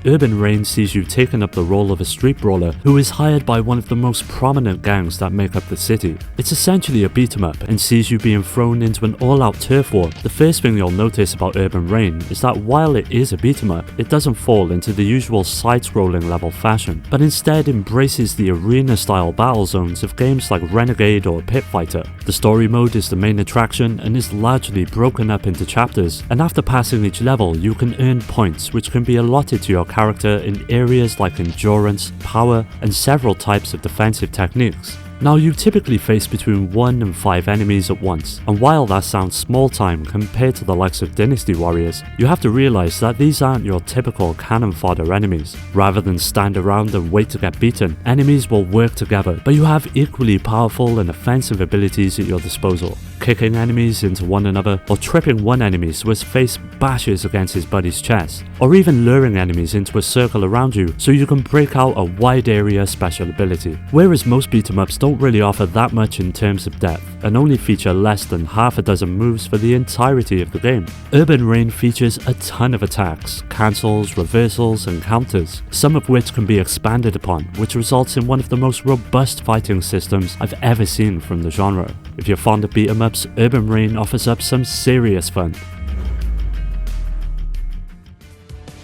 Urban Reign sees you taking up the role of a street brawler who is hired by one of the most prominent gangs that make up the city. It's essentially a beat 'em up and sees you being thrown into an all-out turf war. The first thing you'll notice about Urban Reign is that while it is a beat 'em up, it doesn't fall into the usual side-scrolling level fashion, but instead embraces the arena-style battle zones of games like Renegade or Pit Fighter. The story mode is the main attraction and is largely broken up into chapters, and after passing each level you can earn points which can be allotted to your character in areas like endurance, power, and several types of defensive techniques. Now, you typically face between 1 and 5 enemies at once, and while that sounds small time compared to the likes of Dynasty Warriors, you have to realize that these aren't your typical cannon fodder enemies. Rather than stand around and wait to get beaten, enemies will work together, but you have equally powerful and offensive abilities at your disposal, kicking enemies into one another, or tripping one enemy so his face bashes against his buddy's chest, or even luring enemies into a circle around you so you can break out a wide area special ability. Whereas most beat 'em ups don't really offer that much in terms of depth, and only feature less than half a dozen moves for the entirety of the game. Urban Reign features a ton of attacks, cancels, reversals, and counters, some of which can be expanded upon, which results in one of the most robust fighting systems I've ever seen from the genre. If you're fond of beat 'em ups, Urban Reign offers up some serious fun.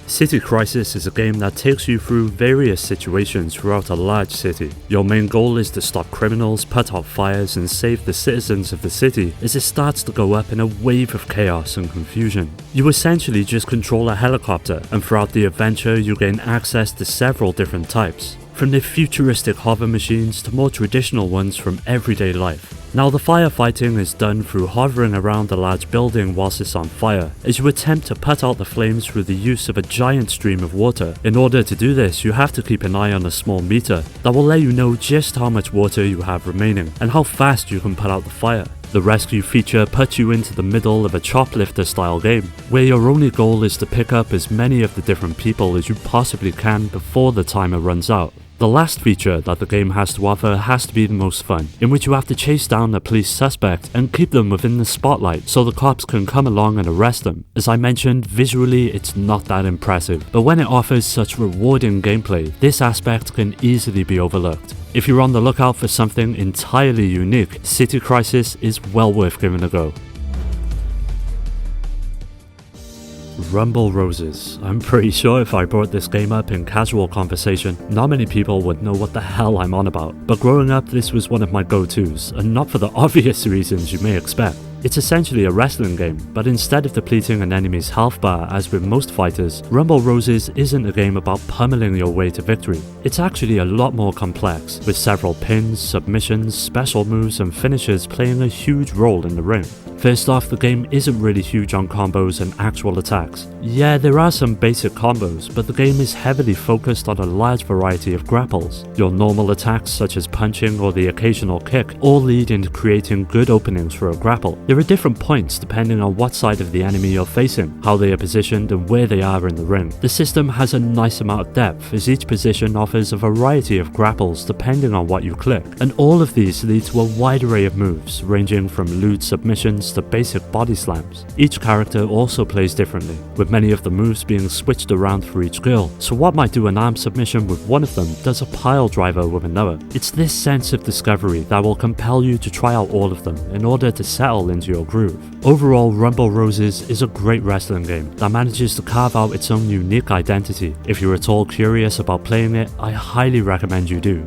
City Crisis is a game that takes you through various situations throughout a large city. Your main goal is to stop criminals, put out fires, and save the citizens of the city as it starts to go up in a wave of chaos and confusion. You essentially just control a helicopter, and throughout the adventure you gain access to several different types, from the futuristic hover machines to more traditional ones from everyday life. Now, the firefighting is done through hovering around a large building whilst it's on fire, as you attempt to put out the flames through the use of a giant stream of water. In order to do this, you have to keep an eye on a small meter that will let you know just how much water you have remaining and how fast you can put out the fire. The rescue feature puts you into the middle of a choplifter style game, where your only goal is to pick up as many of the different people as you possibly can before the timer runs out. The last feature that the game has to offer has to be the most fun, in which you have to chase down a police suspect and keep them within the spotlight so the cops can come along and arrest them. As I mentioned, visually it's not that impressive, but when it offers such rewarding gameplay, this aspect can easily be overlooked. If you're on the lookout for something entirely unique, City Crisis is well worth giving a go. Rumble Roses. I'm pretty sure if I brought this game up in casual conversation, not many people would know what the hell I'm on about. But growing up, this was one of my go-tos, and not for the obvious reasons you may expect. It's essentially a wrestling game, but instead of depleting an enemy's health bar as with most fighters, Rumble Roses isn't a game about pummeling your way to victory. It's actually a lot more complex, with several pins, submissions, special moves, and finishes playing a huge role in the ring. First off, the game isn't really huge on combos and actual attacks. Yeah, there are some basic combos, but the game is heavily focused on a large variety of grapples. Your normal attacks such as punching or the occasional kick all lead into creating good openings for a grapple. There are different points depending on what side of the enemy you're facing, how they are positioned, and where they are in the ring. The system has a nice amount of depth as each position offers a variety of grapples depending on what you click, and all of these lead to a wide array of moves ranging from lewd submissions to basic body slams. Each character also plays differently, with many of the moves being switched around for each girl, so what might do an arm submission with one of them does a pile driver with another. It's this sense of discovery that will compel you to try out all of them in order to settle into your groove. Overall, Rumble Roses is a great wrestling game that manages to carve out its own unique identity. If you're at all curious about playing it, I highly recommend you do.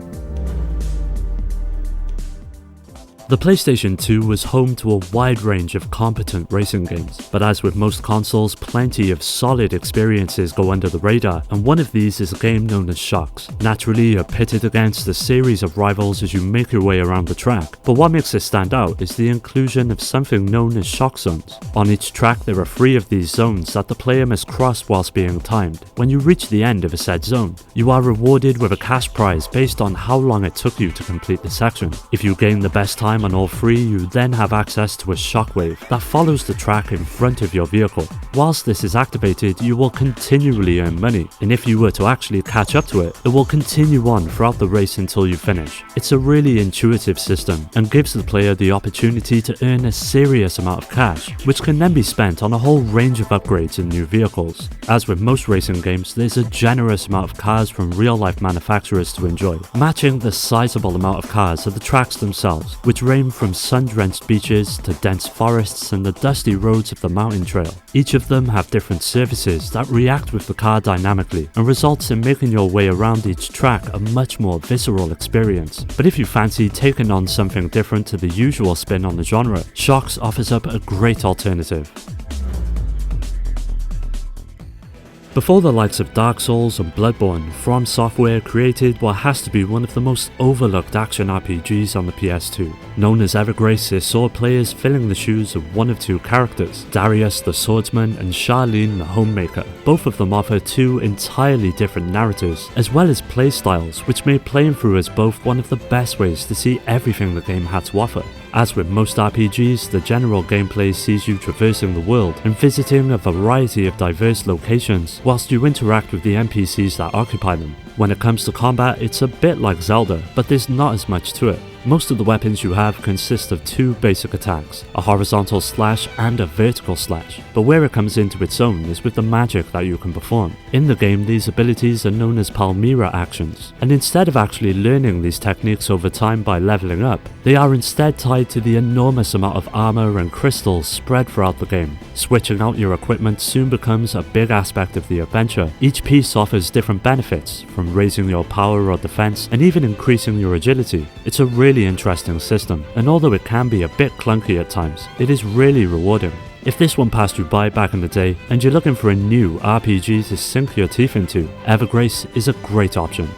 The PlayStation 2 was home to a wide range of competent racing games, but as with most consoles, plenty of solid experiences go under the radar, and one of these is a game known as Shocks. Naturally, you're pitted against a series of rivals as you make your way around the track, but what makes it stand out is the inclusion of something known as shock zones. On each track there are 3 of these zones that the player must cross whilst being timed. When you reach the end of a said zone, you are rewarded with a cash prize based on how long it took you to complete the section. If you gain the best time time on all three, you then have access to a shockwave that follows the track in front of your vehicle. Whilst this is activated, you will continually earn money, and if you were to actually catch up to it, it will continue on throughout the race until you finish. It's a really intuitive system and gives the player the opportunity to earn a serious amount of cash, which can then be spent on a whole range of upgrades in new vehicles. As with most racing games, there's a generous amount of cars from real-life manufacturers to enjoy. Matching the sizable amount of cars are the tracks themselves, which range from sun-drenched beaches to dense forests and the dusty roads of the mountain trail. Each of them have different surfaces that react with the car dynamically and results in making your way around each track a much more visceral experience. But if you fancy taking on something different to the usual spin on the genre, Shocks offers up a great alternative. Before the likes of Dark Souls and Bloodborne, From Software created what has to be one of the most overlooked action RPGs on the PS2. Known as Evergrace, it saw players filling the shoes of one of two characters, Darius the swordsman and Charlene the homemaker. Both of them offer two entirely different narratives, as well as playstyles, which made playing through as both one of the best ways to see everything the game had to offer. As with most RPGs, the general gameplay sees you traversing the world and visiting a variety of diverse locations, whilst you interact with the NPCs that occupy them. When it comes to combat, it's a bit like Zelda, but there's not as much to it. Most of the weapons you have consist of two basic attacks, a horizontal slash and a vertical slash, but where it comes into its own is with the magic that you can perform. In the game, these abilities are known as Palmyra actions, and instead of actually learning these techniques over time by leveling up, they are instead tied to the enormous amount of armor and crystals spread throughout the game. Switching out your equipment soon becomes a big aspect of the adventure. Each piece offers different benefits, from raising your power or defense, and even increasing your agility. It's a really interesting system, and although it can be a bit clunky at times, it is really rewarding. If this one passed you by back in the day, and you're looking for a new RPG to sink your teeth into, Evergrace is a great option.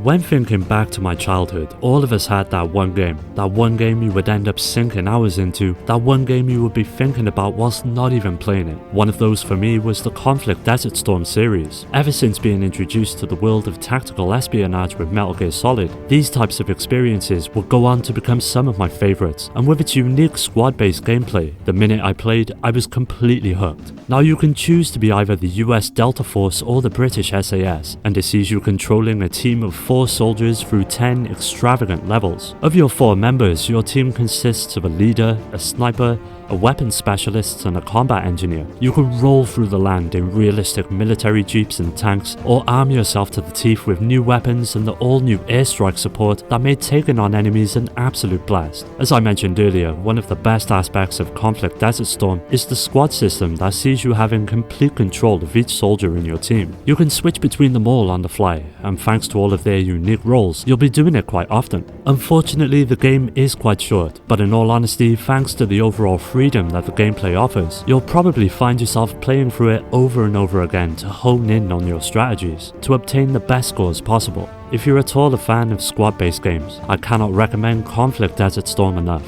When thinking back to my childhood, all of us had that one game you would end up sinking hours into, that one game you would be thinking about whilst not even playing it. One of those for me was the Conflict Desert Storm series. Ever since being introduced to the world of tactical espionage with Metal Gear Solid, these types of experiences would go on to become some of my favourites, and with its unique squad-based gameplay, the minute I played, I was completely hooked. Now you can choose to be either the US Delta Force or the British SAS, and it sees you controlling a team of 4 soldiers through 10 extravagant levels. Of your 4 members, your team consists of a leader, a sniper, a weapons specialist and a combat engineer. You can roll through the land in realistic military jeeps and tanks, or arm yourself to the teeth with new weapons and the all-new airstrike support that made taking on enemies an absolute blast. As I mentioned earlier, one of the best aspects of Conflict Desert Storm is the squad system that sees you having complete control of each soldier in your team. You can switch between them all on the fly, and thanks to all of their unique roles, you'll be doing it quite often. Unfortunately, the game is quite short, but in all honesty, thanks to the overall freedom that the gameplay offers, you'll probably find yourself playing through it over and over again to hone in on your strategies, to obtain the best scores possible. If you're at all a fan of squad-based games, I cannot recommend Conflict Desert Storm enough.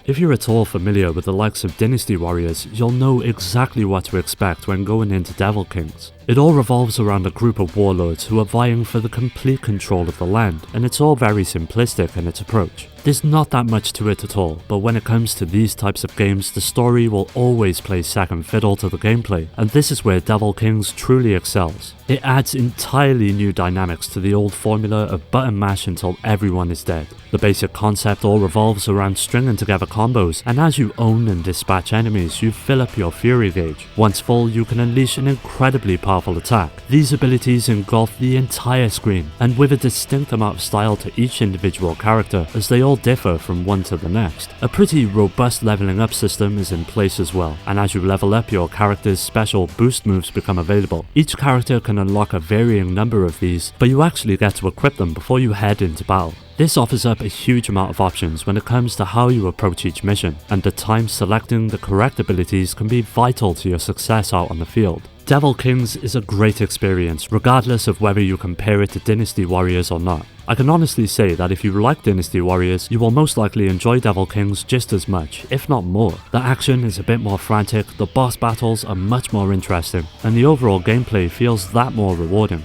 If you're at all familiar with the likes of Dynasty Warriors, you'll know exactly what to expect when going into Devil Kings. It all revolves around a group of warlords who are vying for the complete control of the land, and it's all very simplistic in its approach. There's not that much to it at all, but when it comes to these types of games, the story will always play second fiddle to the gameplay, and this is where Devil Kings truly excels. It adds entirely new dynamics to the old formula of button mash until everyone is dead. The basic concept all revolves around stringing together combos, and as you own and dispatch enemies, you fill up your fury gauge. Once full, you can unleash an incredibly powerful attack. These abilities engulf the entire screen, and with a distinct amount of style to each individual character, as they all differ from one to the next. A pretty robust leveling up system is in place as well, and as you level up, your character's special boost moves become available. Each character can unlock a varying number of these, but you actually get to equip them before you head into battle. This offers up a huge amount of options when it comes to how you approach each mission, and the time selecting the correct abilities can be vital to your success out on the field. Devil Kings is a great experience, regardless of whether you compare it to Dynasty Warriors or not. I can honestly say that if you like Dynasty Warriors, you will most likely enjoy Devil Kings just as much, if not more. The action is a bit more frantic, the boss battles are much more interesting, and the overall gameplay feels that more rewarding.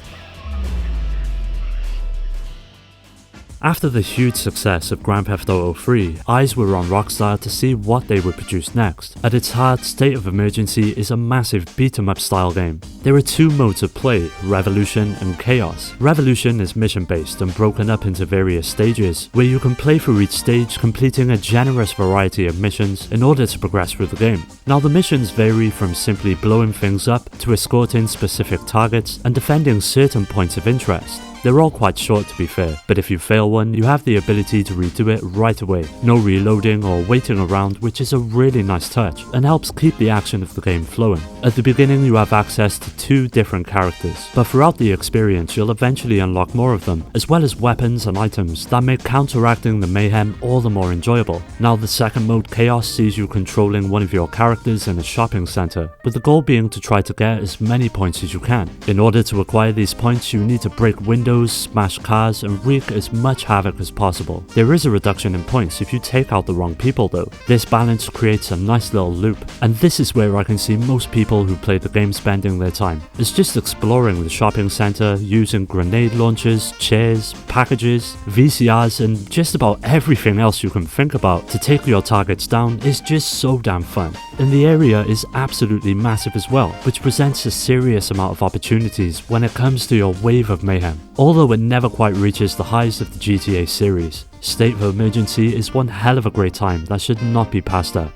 After the huge success of Grand Theft Auto 3, eyes were on Rockstar to see what they would produce next. At its heart, State of Emergency is a massive beat-em-up style game. There are two modes of play, Revolution and Chaos. Revolution is mission-based and broken up into various stages, where you can play through each stage completing a generous variety of missions in order to progress through the game. Now the missions vary from simply blowing things up to escorting specific targets and defending certain points of interest. They're all quite short to be fair, but if you fail one, you have the ability to redo it right away. No reloading or waiting around, which is a really nice touch and helps keep the action of the game flowing. At the beginning you have access to 2 different characters, but throughout the experience you'll eventually unlock more of them, as well as weapons and items that make counteracting the mayhem all the more enjoyable. Now the second mode, Chaos, sees you controlling one of your characters in a shopping center, with the goal being to try to get as many points as you can. In order to acquire these points you need to break windows, smash cars, and wreak as much havoc as possible. There is a reduction in points if you take out the wrong people though. This balance creates a nice little loop, and this is where I can see most people who play the game spending their time. It's just exploring the shopping center, using grenade launchers, chairs, packages, VCRs, and just about everything else you can think about to take your targets down is just so damn fun. And the area is absolutely massive as well, which presents a serious amount of opportunities when it comes to your wave of mayhem. Although it never quite reaches the highs of the GTA series, State of Emergency is one hell of a great time that should not be passed up.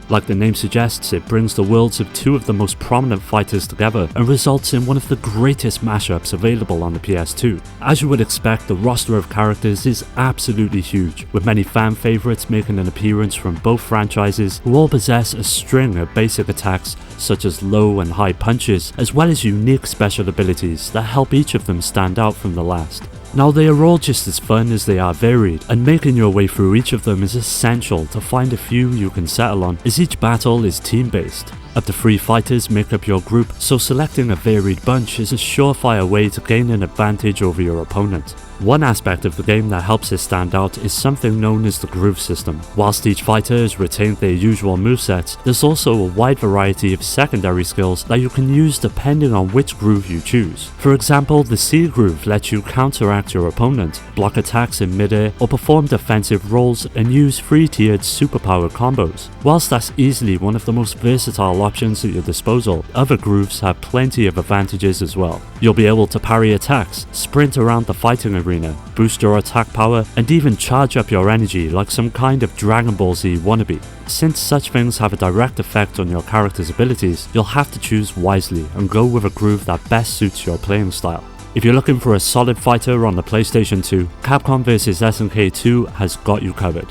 Like the name suggests, it brings the worlds of 2 of the most prominent fighters together and results in one of the greatest mashups available on the PS2. As you would expect, the roster of characters is absolutely huge, with many fan favourites making an appearance from both franchises who all possess a string of basic attacks such as low and high punches, as well as unique special abilities that help each of them stand out from the last. Now they are all just as fun as they are varied, and making your way through each of them is essential to find a few you can settle on, as each battle is team based. Up to 3 fighters make up your group, so selecting a varied bunch is a surefire way to gain an advantage over your opponent. One aspect of the game that helps it stand out is something known as the groove system. Whilst each fighter has retained their usual movesets, there's also a wide variety of secondary skills that you can use depending on which groove you choose. For example, the C groove lets you counteract your opponent, block attacks in midair, or perform defensive roles and use 3-tiered superpower combos. Whilst that's easily one of the most versatile options at your disposal, other grooves have plenty of advantages as well. You'll be able to parry attacks, sprint around the fighting arena, boost your attack power, and even charge up your energy like some kind of Dragon Ball Z wannabe. Since such things have a direct effect on your character's abilities, you'll have to choose wisely and go with a groove that best suits your playing style. If you're looking for a solid fighter on the PlayStation 2, Capcom vs SNK 2 has got you covered.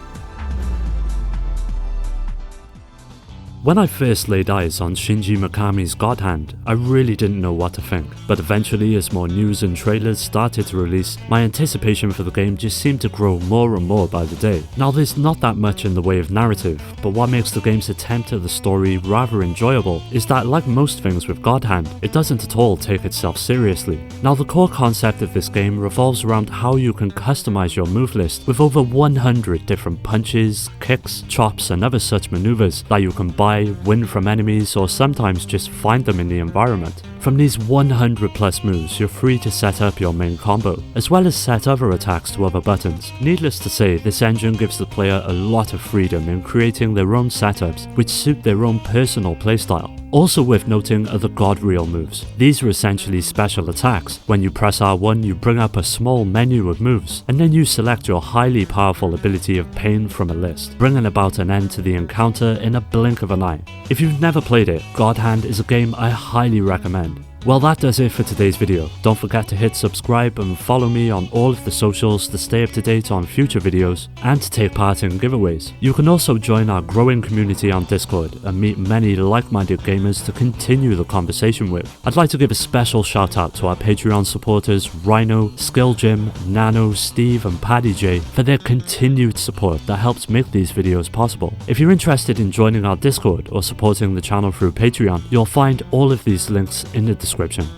When I first laid eyes on Shinji Mikami's God Hand, I really didn't know what to think, but eventually as more news and trailers started to release, my anticipation for the game just seemed to grow more and more by the day. Now there's not that much in the way of narrative, but what makes the game's attempt at the story rather enjoyable is that, like most things with God Hand, it doesn't at all take itself seriously. Now the core concept of this game revolves around how you can customize your move list with over 100 different punches, kicks, chops and other such maneuvers that you can buy, win from enemies, or sometimes just find them in the environment. From these 100 plus moves, you're free to set up your main combo, as well as set other attacks to other buttons. Needless to say, this engine gives the player a lot of freedom in creating their own setups which suit their own personal playstyle. Also worth noting are the God Reel moves. These are essentially special attacks. When you press R1, you bring up a small menu of moves, and then you select your highly powerful ability of Pain from a list, bringing about an end to the encounter in a blink of an eye. If you've never played it, God Hand is a game I highly recommend. Well, that does it for today's video. Don't forget to hit subscribe and follow me on all of the socials to stay up to date on future videos and to take part in giveaways. You can also join our growing community on Discord and meet many like-minded gamers to continue the conversation with. I'd like to give a special shout out to our Patreon supporters Rhino, Skill Jim, Nano, Steve and Paddy J for their continued support that helps make these videos possible. If you're interested in joining our Discord or supporting the channel through Patreon, you'll find all of these links in the description.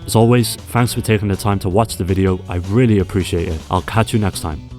As always, thanks for taking the time to watch the video, I really appreciate it. I'll catch you next time.